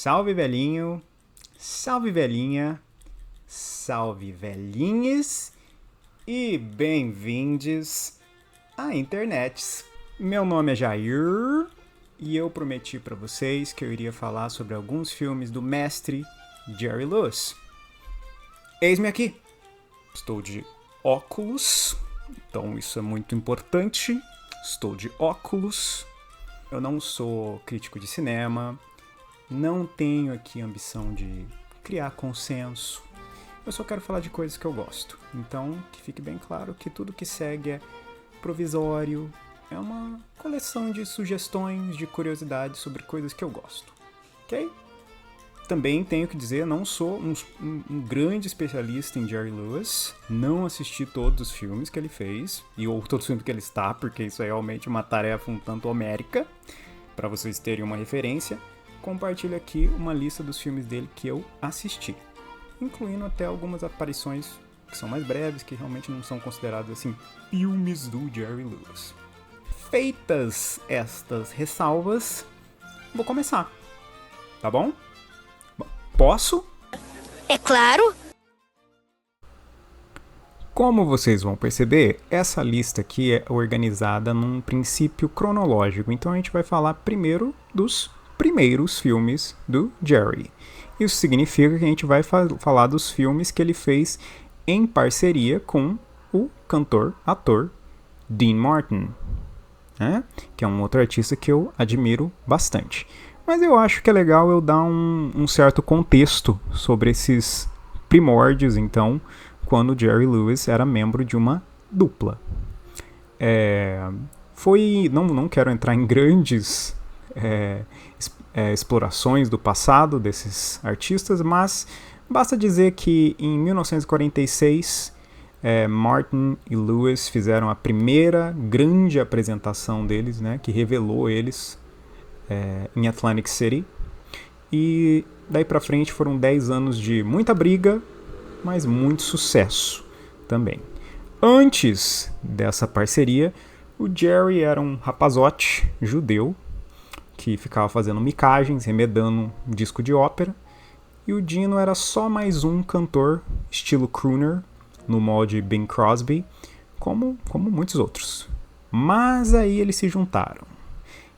Salve velhinho, salve velhinha, salve velhinhas e bem-vindes à internet. Meu nome é Jair e eu prometi para vocês que eu iria falar sobre alguns filmes do mestre Jerry Lewis. Eis-me aqui, estou de óculos, então isso é muito importante, estou de óculos. Eu não sou crítico de cinema, não tenho aqui ambição de criar consenso, eu só quero falar de coisas que eu gosto. Então, que fique bem claro que tudo que segue é provisório, é uma coleção de sugestões, de curiosidades sobre coisas que eu gosto, ok? Também tenho que dizer, não sou um grande especialista em Jerry Lewis, não assisti todos os filmes que ele fez, ou todos os filmes que ele está, porque isso é realmente uma tarefa um tanto homérica, para vocês terem uma referência. Compartilho aqui uma lista dos filmes dele que eu assisti, incluindo até algumas aparições que são mais breves, que realmente não são consideradas assim filmes do Jerry Lewis. Feitas estas ressalvas, vou começar, tá bom? Posso? É claro! Como vocês vão perceber, essa lista aqui é organizada num princípio cronológico, então a gente vai falar primeiro dos primeiros filmes do Jerry. Isso significa que a gente vai falar dos filmes que ele fez em parceria com o ator Dean Martin, né? Que é um outro artista que eu admiro bastante. Mas eu acho que é legal eu dar um certo contexto sobre esses primórdios, então, quando Jerry Lewis era membro de uma dupla. Não quero entrar em grandes explorações do passado desses artistas, mas basta dizer que em 1946 Martin e Lewis fizeram a primeira grande apresentação deles, né, que revelou eles em Atlantic City, e daí pra frente foram 10 anos de muita briga, mas muito sucesso também. Antes dessa parceria, o Jerry era um rapazote judeu que ficava fazendo micagens, remedando um disco de ópera, e o Dino era só mais um cantor estilo crooner, no molde Bing Crosby, como muitos outros. Mas aí eles se juntaram,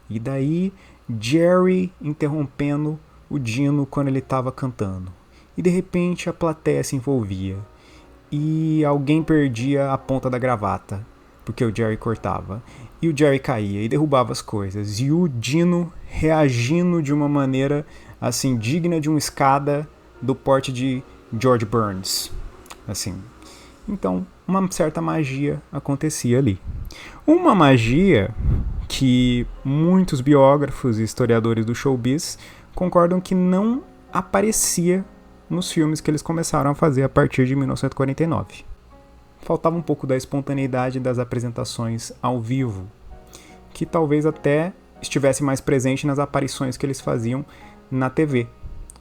e daí Jerry interrompendo o Dino quando ele estava cantando, e de repente a plateia se envolvia, e alguém perdia a ponta da gravata, porque o Jerry cortava, e o Jerry caía e derrubava as coisas, e o Dino reagindo de uma maneira assim digna de uma escada do porte de George Burns, assim. Então, uma certa magia acontecia ali. Uma magia que muitos biógrafos e historiadores do showbiz concordam que não aparecia nos filmes que eles começaram a fazer a partir de 1949. Faltava um pouco da espontaneidade das apresentações ao vivo, que talvez até estivesse mais presente nas aparições que eles faziam na TV,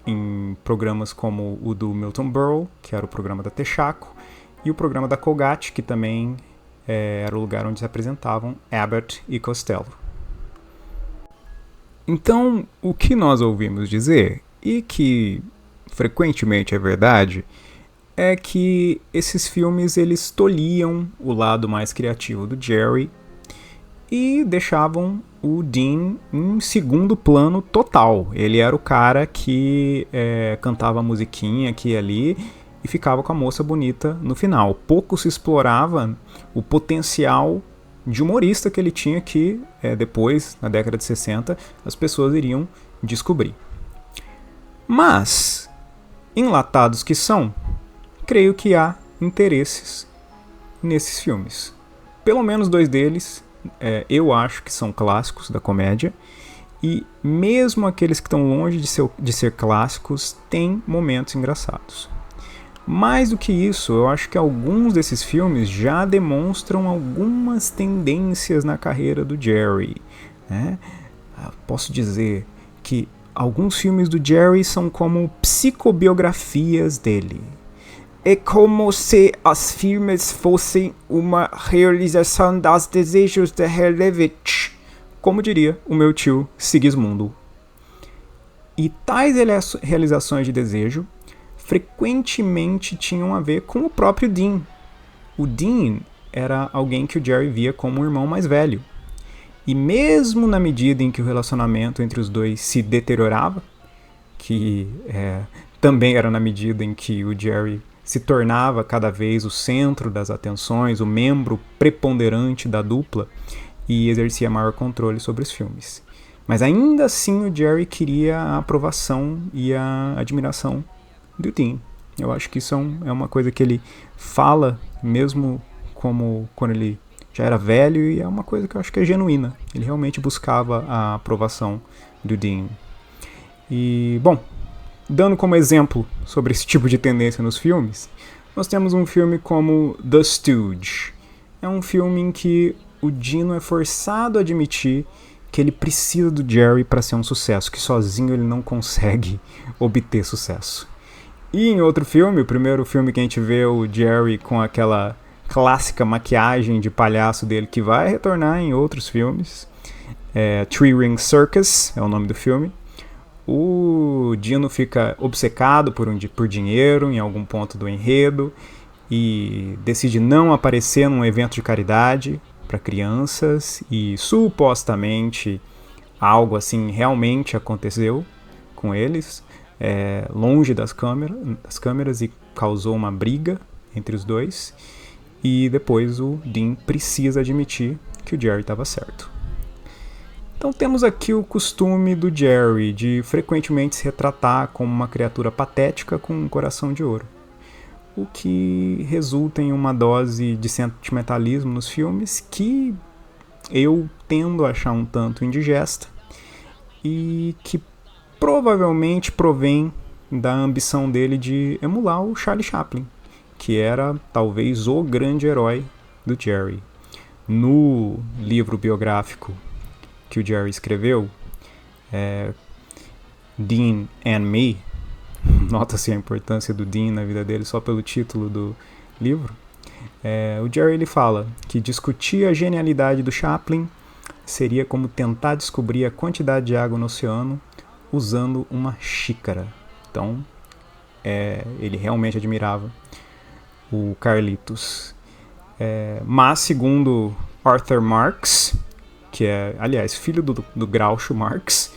em programas como o do Milton Berle, que era o programa da Texaco, e o programa da Colgate, que também era o lugar onde se apresentavam Abbott e Costello. Então, o que nós ouvimos dizer, e que frequentemente é verdade, é que esses filmes eles tolhiam o lado mais criativo do Jerry e deixavam o Dean em segundo plano total. Ele era o cara que cantava a musiquinha aqui e ali e ficava com a moça bonita no final. Pouco se explorava o potencial de humorista que ele tinha, que depois, na década de 60, as pessoas iriam descobrir. Mas, enlatados que são, creio que há interesses nesses filmes. Pelo menos 2 deles eu acho que são clássicos da comédia, e mesmo aqueles que estão longe de ser clássicos têm momentos engraçados. Mais do que isso, eu acho que alguns desses filmes já demonstram algumas tendências na carreira do Jerry, né? Posso dizer que alguns filmes do Jerry são como psicobiografias dele. É como se os filmes fossem uma realização dos desejos de Herr Levitch, como diria o meu tio Sigismundo. E tais realizações de desejo frequentemente tinham a ver com o próprio Dean. O Dean era alguém que o Jerry via como um irmão mais velho. E mesmo na medida em que o relacionamento entre os dois se deteriorava, que também era na medida em que o Jerry se tornava cada vez o centro das atenções, o membro preponderante da dupla e exercia maior controle sobre os filmes. Mas ainda assim o Jerry queria a aprovação e a admiração do Dean. Eu acho que isso é uma coisa que ele fala mesmo como quando ele já era velho, e é uma coisa que eu acho que é genuína. Ele realmente buscava a aprovação do Dean. E, bom, dando como exemplo sobre esse tipo de tendência nos filmes, nós temos um filme como The Stooge. É um filme em que o Dino é forçado a admitir que ele precisa do Jerry para ser um sucesso, que sozinho ele não consegue obter sucesso. E em outro filme, o primeiro filme que a gente vê o Jerry com aquela clássica maquiagem de palhaço dele, que vai retornar em outros filmes, Three Ring Circus é o nome do filme. O Dino fica obcecado por dinheiro em algum ponto do enredo e decide não aparecer num evento de caridade para crianças, e supostamente algo assim realmente aconteceu com eles, longe das câmeras, e causou uma briga entre os dois, e depois o Dean precisa admitir que o Jerry estava certo. Então temos aqui o costume do Jerry de frequentemente se retratar como uma criatura patética com um coração de ouro, o que resulta em uma dose de sentimentalismo nos filmes que eu tendo a achar um tanto indigesta e que provavelmente provém da ambição dele de emular o Charlie Chaplin, que era talvez o grande herói do Jerry. No livro biográfico que o Jerry escreveu, Dean and Me, nota-se a importância do Dean na vida dele só pelo título do livro, o Jerry ele fala que discutir a genialidade do Chaplin seria como tentar descobrir a quantidade de água no oceano usando uma xícara. Então, ele realmente admirava o Carlitos. Mas, segundo Arthur Marx, que é, aliás, filho do Groucho Marx,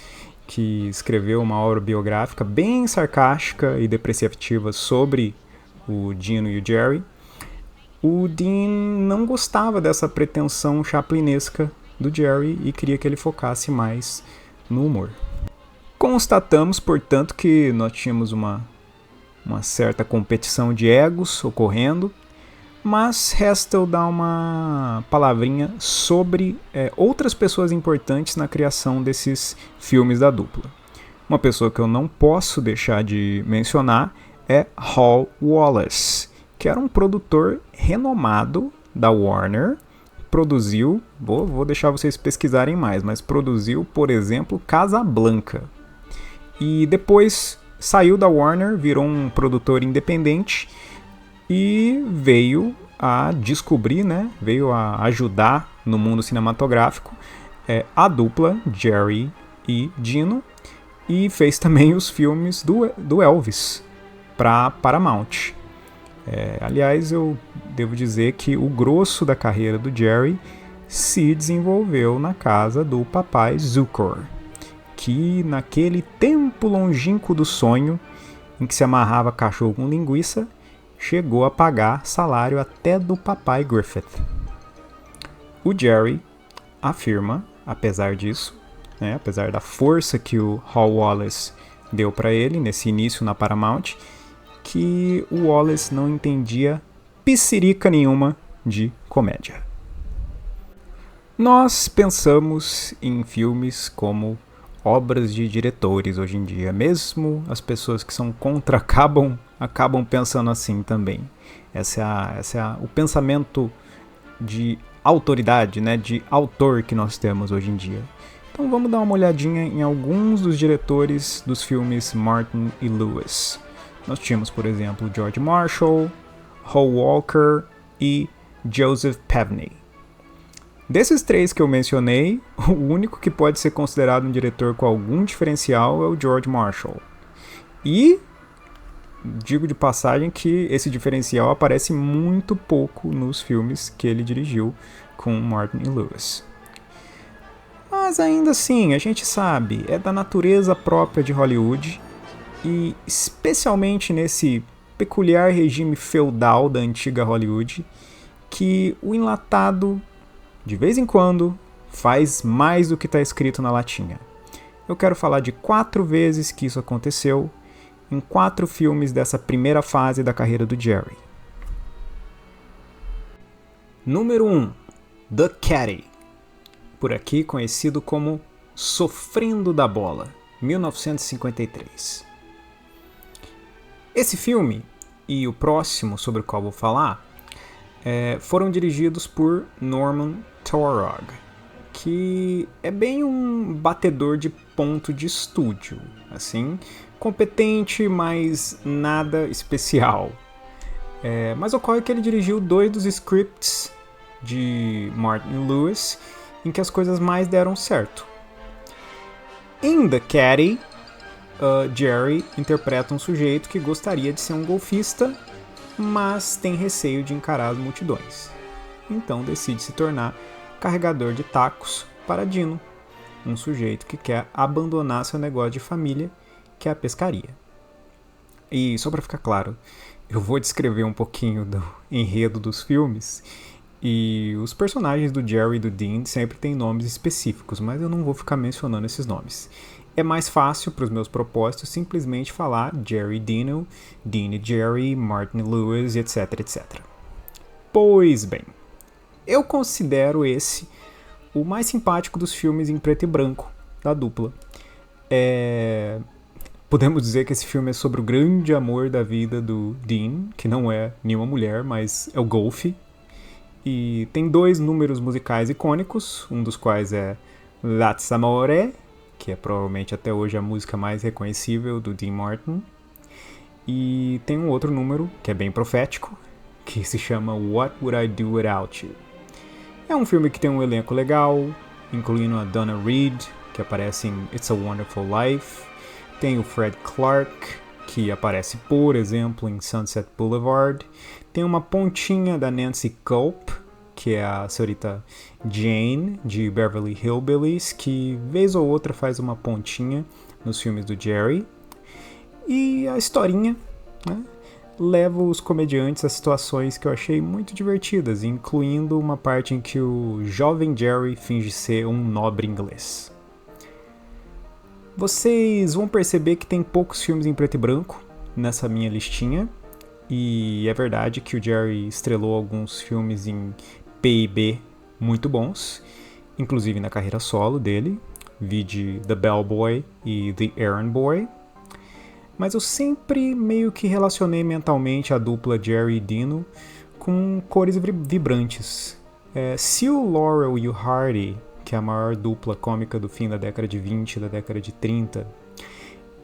que escreveu uma obra biográfica bem sarcástica e depreciativa sobre o Dino e o Jerry, o Dean não gostava dessa pretensão chaplinesca do Jerry e queria que ele focasse mais no humor. Constatamos, portanto, que nós tínhamos uma certa competição de egos ocorrendo, mas resta eu dar uma palavrinha sobre outras pessoas importantes na criação desses filmes da dupla. Uma pessoa que eu não posso deixar de mencionar é Hal Wallace, que era um produtor renomado da Warner. Produziu, vou deixar vocês pesquisarem mais, mas produziu, por exemplo, Casablanca. E depois saiu da Warner, virou um produtor independente e veio a descobrir, veio a ajudar no mundo cinematográfico a dupla Jerry e Dino, e fez também os filmes do Elvis para Paramount. Aliás, eu devo dizer que o grosso da carreira do Jerry se desenvolveu na casa do papai Zukor, que naquele tempo longínquo do sonho, em que se amarrava cachorro com linguiça, chegou a pagar salário até do papai Griffith. O Jerry afirma, apesar disso, apesar da força que o Hal Wallace deu para ele nesse início na Paramount, que o Wallace não entendia pissirica nenhuma de comédia. Nós pensamos em filmes como obras de diretores hoje em dia. Mesmo as pessoas que são contra acabam pensando assim também. Esse é o pensamento de autoridade, de autor que nós temos hoje em dia. Então vamos dar uma olhadinha em alguns dos diretores dos filmes Martin e Lewis. Nós tínhamos, por exemplo, George Marshall, Hal Walker e Joseph Pevney. Desses três que eu mencionei, o único que pode ser considerado um diretor com algum diferencial é o George Marshall. E digo de passagem que esse diferencial aparece muito pouco nos filmes que ele dirigiu com Martin e Lewis. Mas ainda assim, a gente sabe, é da natureza própria de Hollywood e especialmente nesse peculiar regime feudal da antiga Hollywood que o enlatado, de vez em quando, faz mais do que está escrito na latinha. Eu quero falar de 4 vezes que isso aconteceu em 4 filmes dessa primeira fase da carreira do Jerry. Número 1. The Caddy, por aqui conhecido como Sofrendo da Bola, 1953. Esse filme e o próximo sobre o qual vou falar foram dirigidos por Norman Taurog, que é bem um batedor de ponto de estúdio, assim, competente, mas nada especial. Mas ocorre que ele dirigiu 2 dos scripts de Martin Lewis em que as coisas mais deram certo. Em The Caddy, Jerry interpreta um sujeito que gostaria de ser um golfista, mas tem receio de encarar as multidões. Então decide se tornar carregador de tacos para Dino, um sujeito que quer abandonar seu negócio de família, que é a pescaria. E só para ficar claro, eu vou descrever um pouquinho do enredo dos filmes, e os personagens do Jerry e do Dean sempre têm nomes específicos, mas eu não vou ficar mencionando esses nomes. É mais fácil para os meus propósitos simplesmente falar Jerry e Dino, Dean e Jerry, Martin e Lewis, etc, etc. Pois bem, eu considero esse o mais simpático dos filmes em preto e branco da dupla. Podemos dizer que esse filme é sobre o grande amor da vida do Dean, que não é nenhuma mulher, mas é o golfe. E tem 2 números musicais icônicos, um dos quais é That's Amore, que é provavelmente até hoje a música mais reconhecível do Dean Martin. E tem um outro número, que é bem profético, que se chama What Would I Do Without You? É um filme que tem um elenco legal, incluindo a Donna Reed, que aparece em It's a Wonderful Life. Tem o Fred Clark, que aparece, por exemplo, em Sunset Boulevard. Tem uma pontinha da Nancy Culp, que é a senhorita Jane, de Beverly Hillbillies, que vez ou outra faz uma pontinha nos filmes do Jerry. E a historinha, né, leva os comediantes a situações que eu achei muito divertidas, incluindo uma parte em que o jovem Jerry finge ser um nobre inglês. Vocês vão perceber que tem poucos filmes em preto e branco nessa minha listinha, e é verdade que o Jerry estrelou alguns filmes em P&B muito bons, inclusive na carreira solo dele, vide The Bellboy e The Errand Boy. Mas eu sempre meio que relacionei mentalmente a dupla Jerry e Dino com cores vibrantes. Se o Laurel e o Hardy, que é a maior dupla cômica do fim da década de 20 e da década de 30,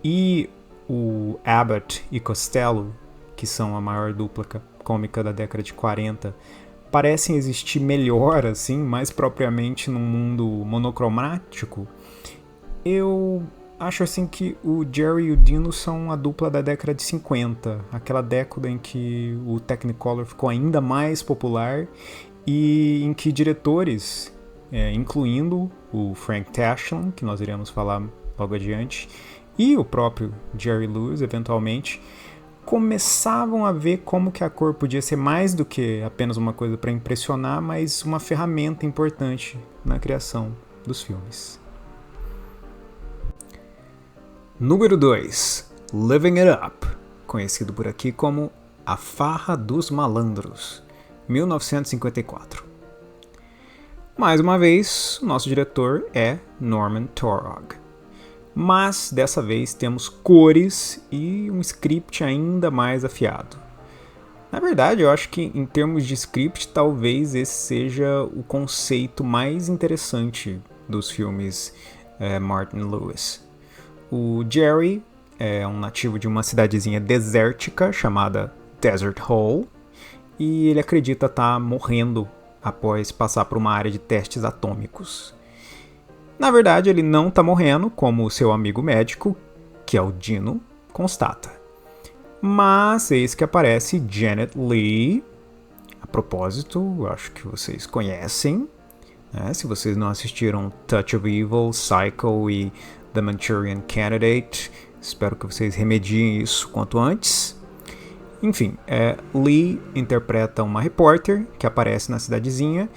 e o Abbott e Costello, que são a maior dupla cômica da década de 40, parecem existir melhor, assim, mais propriamente num mundo monocromático, eu acho assim que o Jerry e o Dino são a dupla da década de 50, aquela década em que o Technicolor ficou ainda mais popular e em que diretores, incluindo o Frank Tashlin, que nós iremos falar logo adiante, e o próprio Jerry Lewis, eventualmente, começavam a ver como que a cor podia ser mais do que apenas uma coisa para impressionar, mas uma ferramenta importante na criação dos filmes. Número 2. Living It Up, conhecido por aqui como A Farra dos Malandros, 1954. Mais uma vez, o nosso diretor é Norman Taurog. Mas dessa vez temos cores e um script ainda mais afiado. Na verdade, eu acho que em termos de script, talvez esse seja o conceito mais interessante dos filmes Martin Lewis. O Jerry é um nativo de uma cidadezinha desértica chamada Desert Hole, e ele acredita estar morrendo após passar por uma área de testes atômicos. Na verdade, ele não está morrendo, como seu amigo médico, que é o Dino, constata. Mas eis que aparece Janet Leigh. A propósito, acho que vocês conhecem, né? Se vocês não assistiram Touch of Evil, Psycho e The Manchurian Candidate, espero que vocês remediem isso quanto antes. Enfim, Leigh interpreta uma repórter que aparece na cidadezinha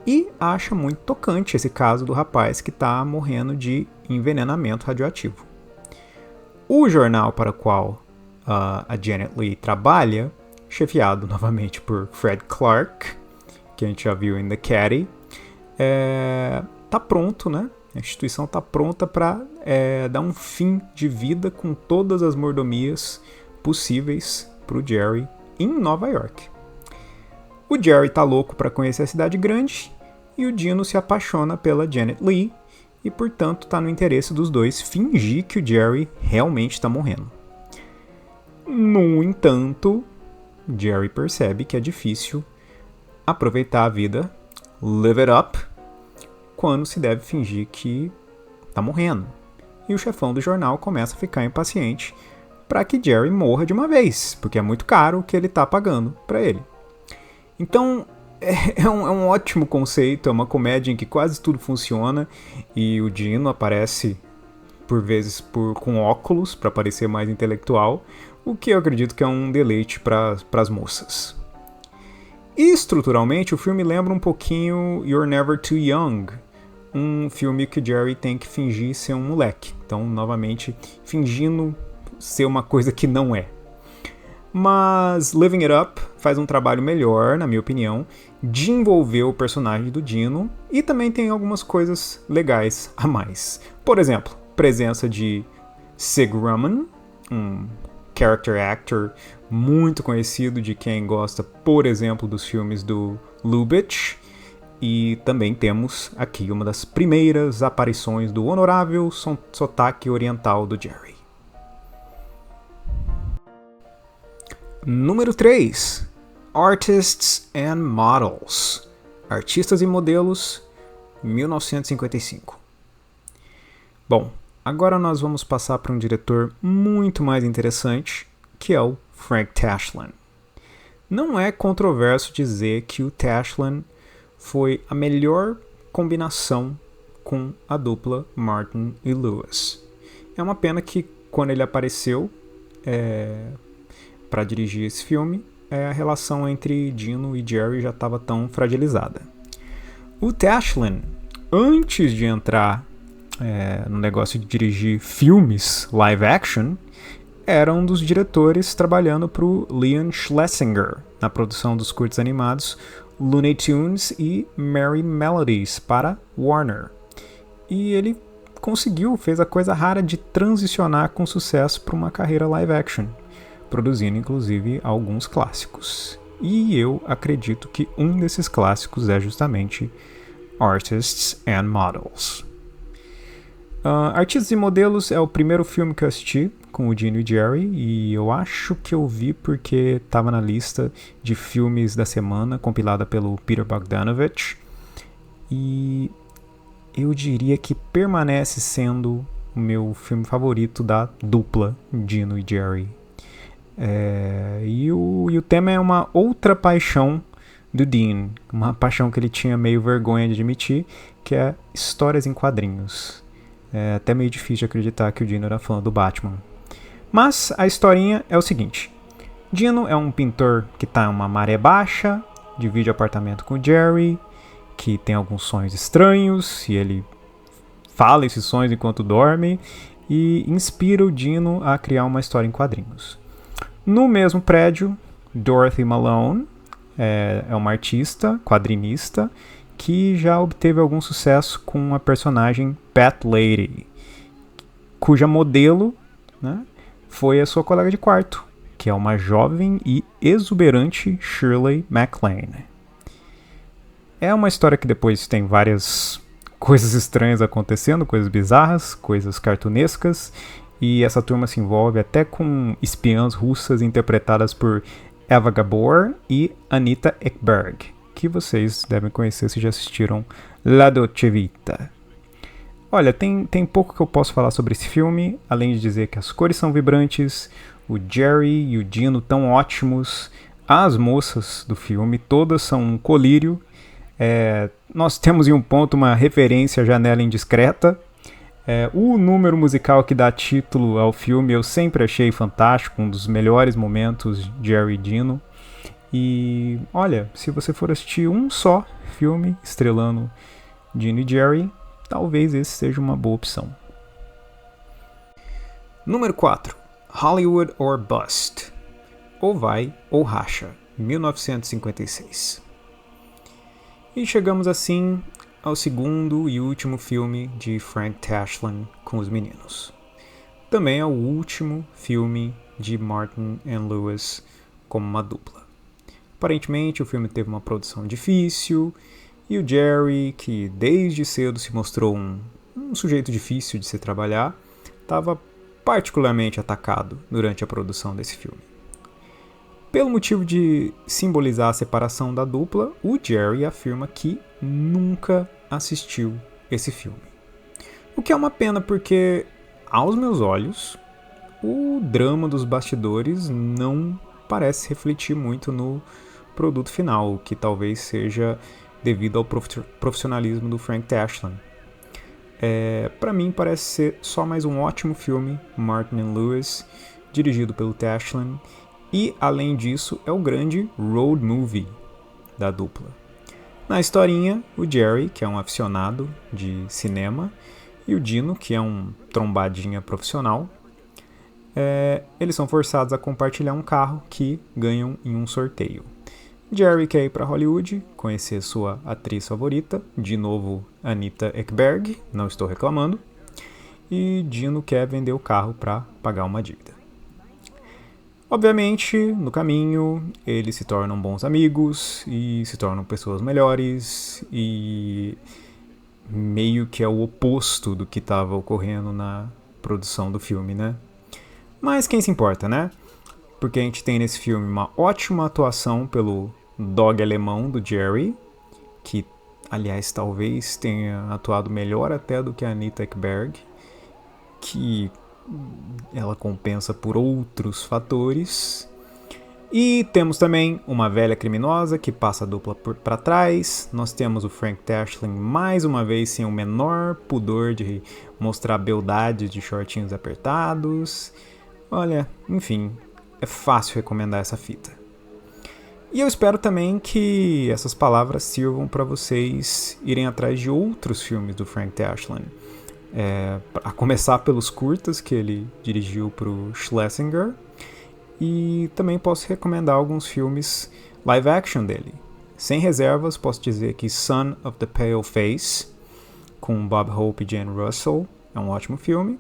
e acha muito tocante esse caso do rapaz que está morrendo de envenenamento radioativo. O jornal para o qual a Janet Leigh trabalha, chefiado novamente por Fred Clark, que a gente já viu em The Caddy, tá pronto, né? A instituição está pronta para dar um fim de vida com todas as mordomias possíveis para o Jerry em Nova York. O Jerry tá louco para conhecer a cidade grande e o Dino se apaixona pela Janet Leigh e, portanto, tá no interesse dos dois fingir que o Jerry realmente está morrendo. No entanto, Jerry percebe que é difícil aproveitar a vida, live it up, quando se deve fingir que tá morrendo. E o chefão do jornal começa a ficar impaciente para que Jerry morra de uma vez, porque é muito caro o que ele tá pagando para ele. Então, é um ótimo conceito, é uma comédia em que quase tudo funciona e o Dino aparece, por vezes, com óculos para parecer mais intelectual, o que eu acredito que é um deleite para as moças. E estruturalmente, o filme lembra um pouquinho You're Never Too Young, um filme que o Jerry tem que fingir ser um moleque. Então, novamente, fingindo ser uma coisa que não é. Mas Living It Up faz um trabalho melhor, na minha opinião, de envolver o personagem do Dino e também tem algumas coisas legais a mais. Por exemplo, presença de Sig Raman, um character actor muito conhecido de quem gosta, por exemplo, dos filmes do Lubitsch. E também temos aqui uma das primeiras aparições do honorável sotaque oriental do Jerry. Número 3. Artists and Models. Artistas e Modelos, 1955. Bom, agora nós vamos passar para um diretor muito mais interessante, que é o Frank Tashlin. Não é controverso dizer que o Tashlin foi a melhor combinação com a dupla Martin e Lewis. É uma pena que quando ele apareceu para dirigir esse filme, a relação entre Dino e Jerry já estava tão fragilizada. O Tashlin, antes de entrar no negócio de dirigir filmes live action, era um dos diretores trabalhando para o Leon Schlesinger na produção dos curtos animados Looney Tunes e Merry Melodies para Warner. E ele fez a coisa rara de transicionar com sucesso para uma carreira live action, produzindo inclusive alguns clássicos. E eu acredito que um desses clássicos é justamente Artists and Models. Artistas e Modelos é o primeiro filme que eu assisti com o Dino e Jerry, e eu acho que eu vi porque estava na lista de filmes da semana, compilada pelo Peter Bogdanovich, e eu diria que permanece sendo o meu filme favorito da dupla Dino e Jerry. E o tema é uma outra paixão do Dean, uma paixão que ele tinha meio vergonha de admitir, que é histórias em quadrinhos. É até meio difícil de acreditar que o Dino era fã do Batman. Mas a historinha é o seguinte: Dino é um pintor que está em uma maré baixa, divide apartamento com o Jerry, que tem alguns sonhos estranhos, e ele fala esses sonhos enquanto dorme, e inspira o Dino a criar uma história em quadrinhos. No mesmo prédio, Dorothy Malone é uma artista, quadrinista, que já obteve algum sucesso com a personagem Bat Lady, cuja modelo, né, foi a sua colega de quarto, que é uma jovem e exuberante Shirley MacLaine. É uma história que depois tem várias coisas estranhas acontecendo, coisas bizarras, coisas cartunescas, e essa turma se envolve até com espiãs russas interpretadas por Eva Gabor e Anita Ekberg, que vocês devem conhecer se já assistiram La Dolce Vita. Olha, tem pouco que eu posso falar sobre esse filme, além de dizer que as cores são vibrantes, o Jerry e o Dino estão ótimos, as moças do filme todas são um colírio. Nós temos em um ponto uma referência à Janela Indiscreta. O número musical que dá título ao filme eu sempre achei fantástico, um dos melhores momentos de Jerry e Dino. E olha, se você for assistir um só filme estrelando Dino e Jerry, talvez esse seja uma boa opção. Número 4. Hollywood or Bust. Ou Vai ou Racha, 1956. E chegamos assim ao segundo e último filme de Frank Tashlin com os meninos. Também é o último filme de Martin e Lewis como uma dupla. Aparentemente o filme teve uma produção difícil e o Jerry, que desde cedo se mostrou um sujeito difícil de se trabalhar, estava particularmente atacado durante a produção desse filme. Pelo motivo de simbolizar a separação da dupla, o Jerry afirma que nunca assistiu esse filme. O que é uma pena porque, aos meus olhos, o drama dos bastidores não parece refletir muito no produto final, o que talvez seja devido ao profissionalismo do Frank Tashlin. Para mim parece ser só mais um ótimo filme, Martin & Lewis, dirigido pelo Tashlin, e, além disso, é o grande road movie da dupla. Na historinha, o Jerry, que é um aficionado de cinema, e o Dino, que é um trombadinha profissional, eles são forçados a compartilhar um carro que ganham em um sorteio. Jerry quer ir para Hollywood, conhecer sua atriz favorita, de novo Anita Ekberg, não estou reclamando, e Dino quer vender o carro para pagar uma dívida. Obviamente, no caminho, eles se tornam bons amigos e se tornam pessoas melhores e meio que é o oposto do que estava ocorrendo na produção do filme, né? Mas quem se importa, né? Porque a gente tem nesse filme uma ótima atuação pelo dog alemão do Jerry, que, aliás, talvez tenha atuado melhor até do que a Anita Ekberg, que ela compensa por outros fatores. E temos também uma velha criminosa que passa a dupla para trás. Nós temos o Frank Tashlin mais uma vez sem o menor pudor de mostrar beldade de shortinhos apertados. Olha, enfim, é fácil recomendar essa fita. E eu espero também que essas palavras sirvam para vocês irem atrás de outros filmes do Frank Tashlin. A começar pelos curtas que ele dirigiu para o Schlesinger, e também posso recomendar alguns filmes live action dele. Sem reservas, posso dizer que Son of the Pale Face, com Bob Hope e Jane Russell, é um ótimo filme,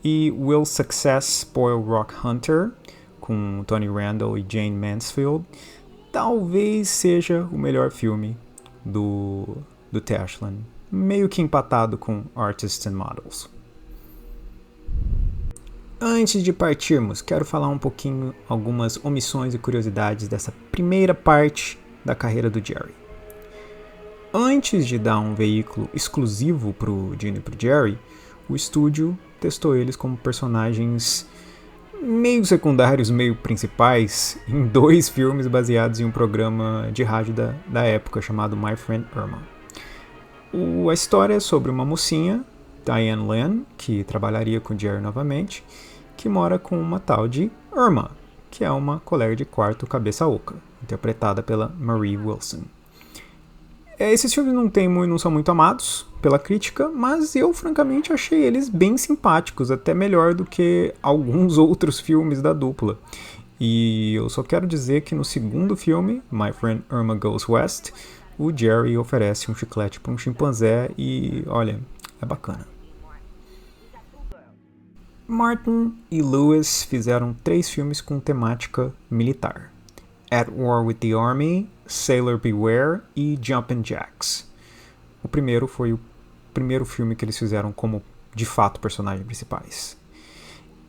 e Will Success Spoil Rock Hunter, com Tony Randall e Jane Mansfield, talvez seja o melhor filme do Tashlin, meio que empatado com Artists and Models. Antes de partirmos, quero falar um pouquinho algumas omissões e curiosidades dessa primeira parte da carreira do Jerry. Antes de dar um veículo exclusivo para o Dino e para o Jerry, o estúdio testou eles como personagens meio secundários, meio principais, em 2 filmes baseados em um programa de rádio da época chamado My Friend Irma. A história é sobre uma mocinha, Diane Lynn, que trabalharia com Jerry novamente, que mora com uma tal de Irma, que é uma colega de quarto cabeça oca, interpretada pela Marie Wilson. Esses filmes não são muito amados pela crítica, mas eu francamente achei eles bem simpáticos, até melhor do que alguns outros filmes da dupla. E eu só quero dizer que no segundo filme, My Friend Irma Goes West, o Jerry oferece um chiclete para um chimpanzé e, olha, é bacana. Martin e Lewis fizeram 3 filmes com temática militar: At War with the Army, Sailor Beware e Jumpin' Jacks. O primeiro foi o primeiro filme que eles fizeram como, de fato, personagens principais.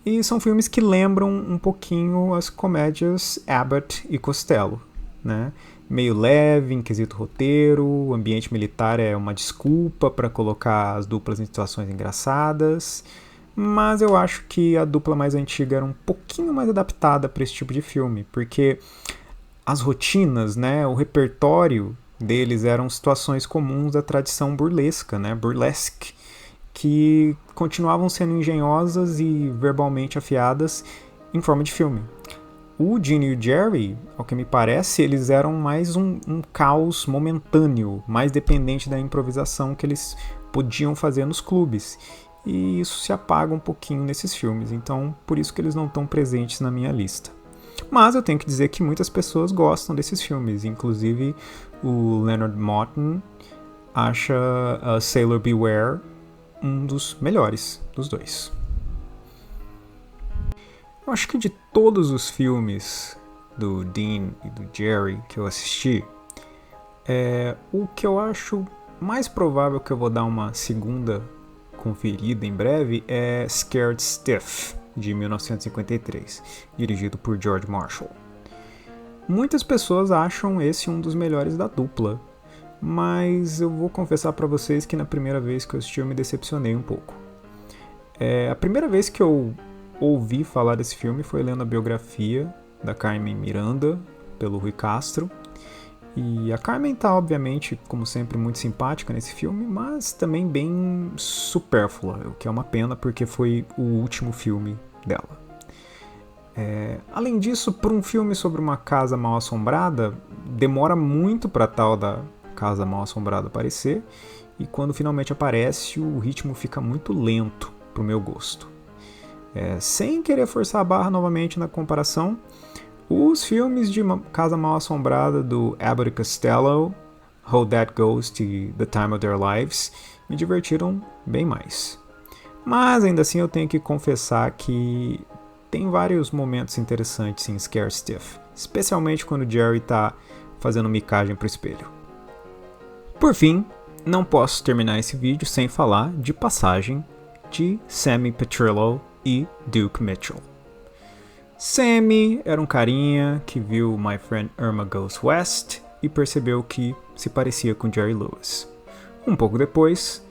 E são filmes que lembram um pouquinho as comédias Abbott e Costello, né? meio leve em quesito roteiro, o ambiente militar é uma desculpa para colocar as duplas em situações engraçadas, mas eu acho que a dupla mais antiga era um pouquinho mais adaptada para esse tipo de filme, porque as rotinas, né, o repertório deles eram situações comuns da tradição burlesca, né, burlesque, que continuavam sendo engenhosas e verbalmente afiadas em forma de filme. O Gene e o Jerry, ao que me parece, eles eram mais um caos momentâneo, mais dependente da improvisação que eles podiam fazer nos clubes. E isso se apaga um pouquinho nesses filmes, então por isso que eles não estão presentes na minha lista. Mas eu tenho que dizer que muitas pessoas gostam desses filmes, inclusive o Leonard Maltin acha Sailor Beware um dos melhores dos dois. Eu acho que de todos os filmes do Dean e do Jerry que eu assisti, o que eu acho mais provável que eu vou dar uma segunda conferida em breve é Scared Stiff, de 1953, dirigido por George Marshall. Muitas pessoas acham esse um dos melhores da dupla, mas eu vou confessar para vocês que na primeira vez que eu assisti eu me decepcionei um pouco. A primeira vez que eu ouvi falar desse filme foi lendo a biografia da Carmen Miranda, pelo Rui Castro. E a Carmen tá, obviamente, como sempre, muito simpática nesse filme, mas também bem supérflua, o que é uma pena porque foi o último filme dela. Além disso, por um filme sobre uma casa mal assombrada, demora muito pra tal da casa mal assombrada aparecer, e quando finalmente aparece, o ritmo fica muito lento pro meu gosto. Sem querer forçar a barra novamente na comparação, os filmes de Casa Mal Assombrada do Abbott e Costello, How That Goes e The Time of Their Lives me divertiram bem mais. Mas ainda assim eu tenho que confessar que tem vários momentos interessantes em Scared Stiff, especialmente quando o Jerry tá fazendo micagem pro espelho. Por fim, não posso terminar esse vídeo sem falar de Passagem, de Sammy Petrillo e Duke Mitchell. Sammy era um carinha que viu My Friend Irma Goes West e percebeu que se parecia com Jerry Lewis. Um pouco depois,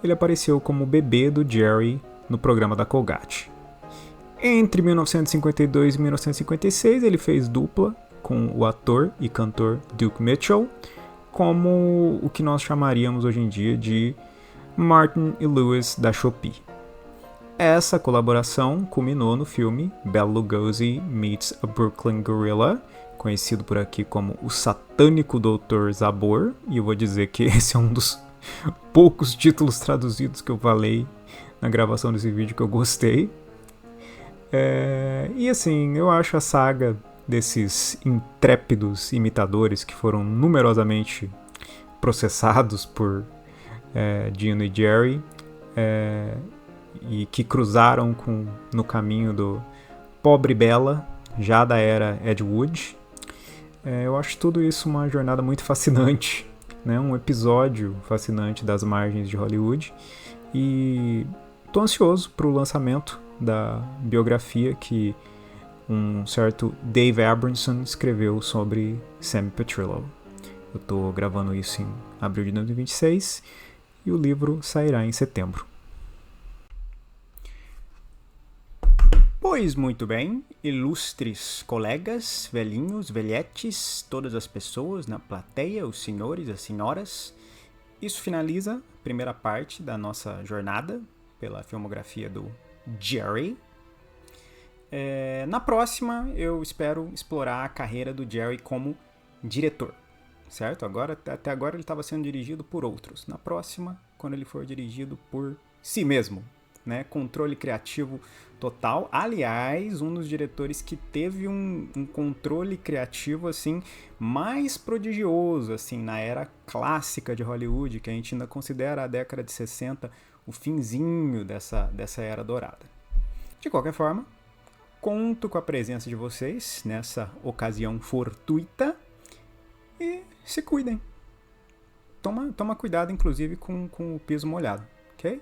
ele apareceu como bebê do Jerry no programa da Colgate. Entre 1952 e 1956, ele fez dupla com o ator e cantor Duke Mitchell, como o que nós chamaríamos hoje em dia de Martin e Lewis da Shopee. Essa colaboração culminou no filme Bela Lugosi Meets a Brooklyn Gorilla, conhecido por aqui como O Satânico Dr. Zabor, e eu vou dizer que esse é um dos poucos títulos traduzidos que eu falei na gravação desse vídeo que eu gostei. E assim, eu acho a saga desses intrépidos imitadores que foram numerosamente processados por Dino e Jerry, e que cruzaram no caminho do Pobre Bela, já da era Ed Wood. Eu acho tudo isso uma jornada muito fascinante, né? Um episódio fascinante das margens de Hollywood, e tô ansioso para o lançamento da biografia que um certo Dave Abramson escreveu sobre Sammy Petrillo. Eu tô gravando isso em abril de 2026 e o livro sairá em setembro. Pois muito bem, ilustres colegas, velhinhos, velhetes, todas as pessoas na plateia, os senhores, as senhoras, isso finaliza a primeira parte da nossa jornada pela filmografia do Jerry. Na próxima, eu espero explorar a carreira do Jerry como diretor, certo? Até agora ele estava sendo dirigido por outros. Na próxima, quando ele for dirigido por si mesmo, né? Controle criativo total. Aliás, um dos diretores que teve um controle criativo assim mais prodigioso assim na era clássica de Hollywood, que a gente ainda considera a década de 60 o finzinho dessa era dourada. De qualquer forma, conto com a presença de vocês nessa ocasião fortuita e se cuidem. Toma cuidado, inclusive, com o piso molhado, ok?